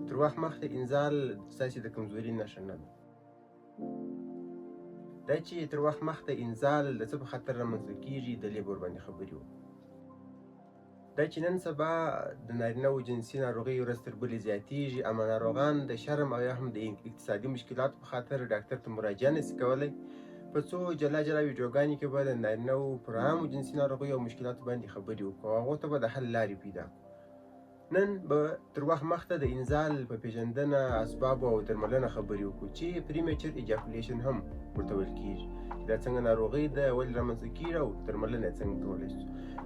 تر وخت مخکې انزال ستاسې د کمزوري نښه نه ده. دا چې تر وخت مخکې انزال د څه په خاطر رامنځته کېږي دلې به ورباندې خبرې وکړو. دا چې نن سبا د نارینه‌وو جنسي ناروغۍ ورځ تر بلې زیاتېږي، اما ناروغان د شرم او یا هم د اقتصادي مشکلاتو په خاطر ډاکټر ته مراجعه نشي کولی. په څو جلا جلا ویډیوګانې کې به د نارینه‌وو پر عامو جنسي ناروغیو او مشکلاتو باندې خبرې وکړو او هغو ته به د حل لارې پیدا کړو. نن به تر وخت مخته د انزال په پیژندنه، اسبابو او درملنه خبرې وکړو چې پریمیچر ایجاکولیشن هم ورته ویل کېږي، چې دا څنګه ناروغي ده، ولې رامنځته کېږي او درملنه یې څنګه کولی شو.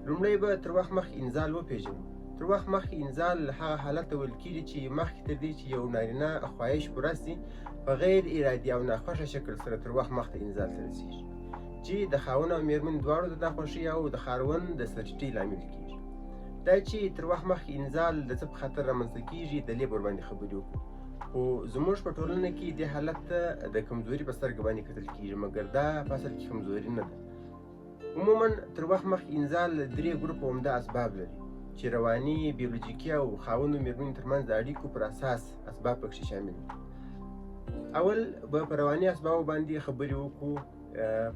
لومړی به تر وخت مخکې انزال وپېژنو. تر وخت مخکې انزال هغه حالت ته ویل کېږي چې مخکې تر دې چې یو نارینه خواهش پوره سي، په غیر ارادي او ناخوښه شکل سره تر وخت مخته انزال ته رسېږي، چې د خاوند او مېرمنې دواړو د ناخوښۍ او د خاوند د سرچټۍ لامل کېږي. دا چې تر وخت مخکې انزال د څه په خاطر رامنځته کېږي دلې به ورباندې خبرې وکړو. خو زموږ په ټولنه کې دې حالت ته د کمزوري په سترګه باندې کتل کېږي، مګر دا په اصل کې کمزوري نه ده. عموما تر وخت مخکې انزال 3 ګروپه عمده اسباب لري، چې رواني، بیولوژیکي او خاوند او مېرمنې ترمنځ د اړیکو پر اساس اسباب پکښې شامل دي. اول به په رواني اسبابو باندې خبرې وکړو.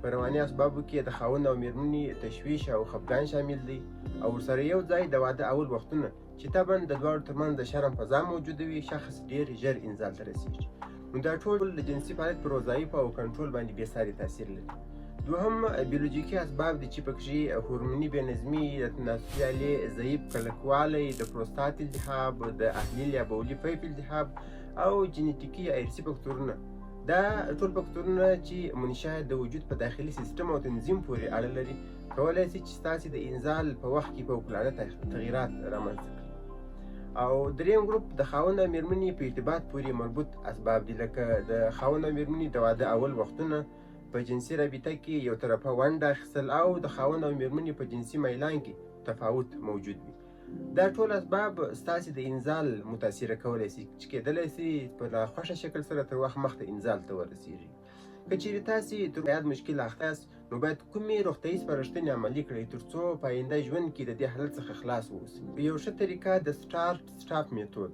په رواني اسبابو کې د خاوند او مېرمنې تشویش او خفګان شامل دی، او ورسره یو ځای د واده اول وختونه چې طبعا د دواړو ترمنځ د شرم فضا موجوده وي، شخص ډېر ژر انزال ته رسېږي. نو دا ټول د جنسي فعالیت پر وظایفو او کنټرول باندې بېساري تاثیر لري. دوهم بیولوژیکي اسباب دي چې پکښې هورموني بېنظمي، د تناسلي آلې ضعیف کلکوالی، د پروستات التهاب، د اهلیل یا بولي پیپ التهاب او جینیټیکي یا ارثي فکتورونه. دا ټول فکتورونه چې منشأ د وجود په داخلي سیستم او تنظیم پورې اړه لري، کولی شي چې ستاسې د انزال په وخت کې فوق‌العاده تغییرات رامنځته کړي. او دریم ګروپ د خاوند او مېرمنې په ارتباط پورې مربوط اسباب دي، لکه د خاوند او مېرمنې د واده اول وختونه، په جنسي رابطه کې یو طرفه ونډه اخیستل او د خاوند او مېرمنې په جنسي میلان کې تفاوت موجود وي. دا ټول اسباب ستاسې د انزال متاثره کولی شي، چې کېدلی شي په ناخوښه شکل سره تر وخت مخته انزال ته ورسېږي. که چیرې تاسې تر یاد مشکل اخته یاست، نو باید کومې روغتیایي سپارښتنې عملي کړئ تر څو په آینده ژوند کې د دې حالت څخه خلاص واوسئ. یو ښه طریقه د سټارټ سټاپ میتود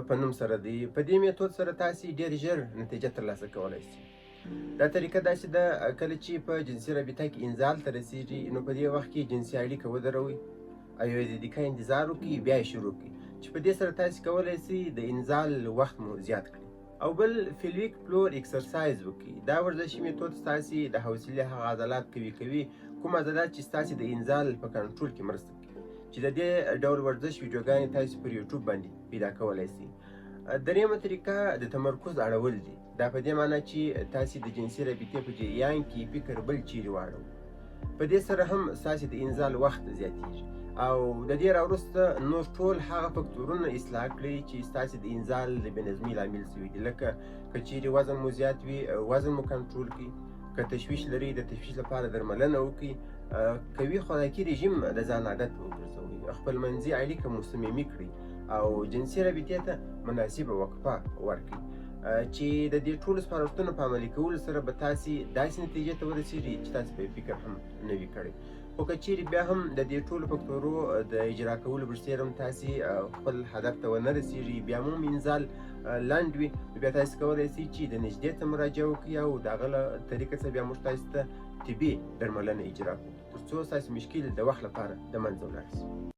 په نوم سره دی. په دې میتود سره تاسې ډېر ژر نتیجه ترلاسه کولی شئ. دا طریقه داسې ده، کله چې په جنسي رابطه کې انزال ته رسېږي، نو په دې وخت کې جنسي اړیکه ودروئ او یوې دقیقه انتظار وکړئ، بیا یې شروع کړئ، چې په دې سره تاسې کولی شئ د انزال وخت مو زیات کړئ. او بل فیلویک فلور اکسرسایز وکړئ. دا ورزشي میتود ستاسې د حوصلې هغه عضلات قوي کوي، کوم عضلات چې ستاسې د انزال په کنټرول کې مرسته کوي، چې د دې ډول ورزش ویډیوګانې تاسې پر یوټیوب باندې پیدا کولی شئ. دریمه طریقه د تمرکز اړول دي. دا په دې معنی چې تاسې د جنسي رابطې په جریان کې فکر بل چیرې واړوئ. په دې سره هم ستاسې د انزال وخت زیاتېږي. او د دې راوروسته نور ټول هغه فکتورونه اصلاح کړئ چې ستاسې د انزال د بېنظمۍ لامل شوي دي، لکه که چیرې وزن مو زیات وي، وزن مو کنټرول کړئ. که تشویش لرئ، د تشویش لپاره درملنه وکړئ. قوي خوراکي رژیم د ځان عادت وګرځوئ. خپلمنځي اړیکه مو صمیمي کړئ او جنسي رابطې ته مناسبه وقفه ورکړئ، چې د دې ټولو سپارښتنو په عملي کولو سره به تاسې داسې نتیجې ته ورسېږئ چې تاسې به یې فکر هم نه وي کړی. خو که چیرې بیا هم د دې ټولو فکتورو د اجرا کولو برسېر هم تاسې خپل هدف ته ونه رسېږئ، بیا هم انزال لنډ وي، بیا تاسې کولی شئ چې د نږدې ته مراجعه وکړئ او د هغه له طریقې څخه بیا موږ تاسې ته طبي درملنه اجرا کړو، تر څو ستاسې مشکل د وخت لپاره د منځه ولاړ شي.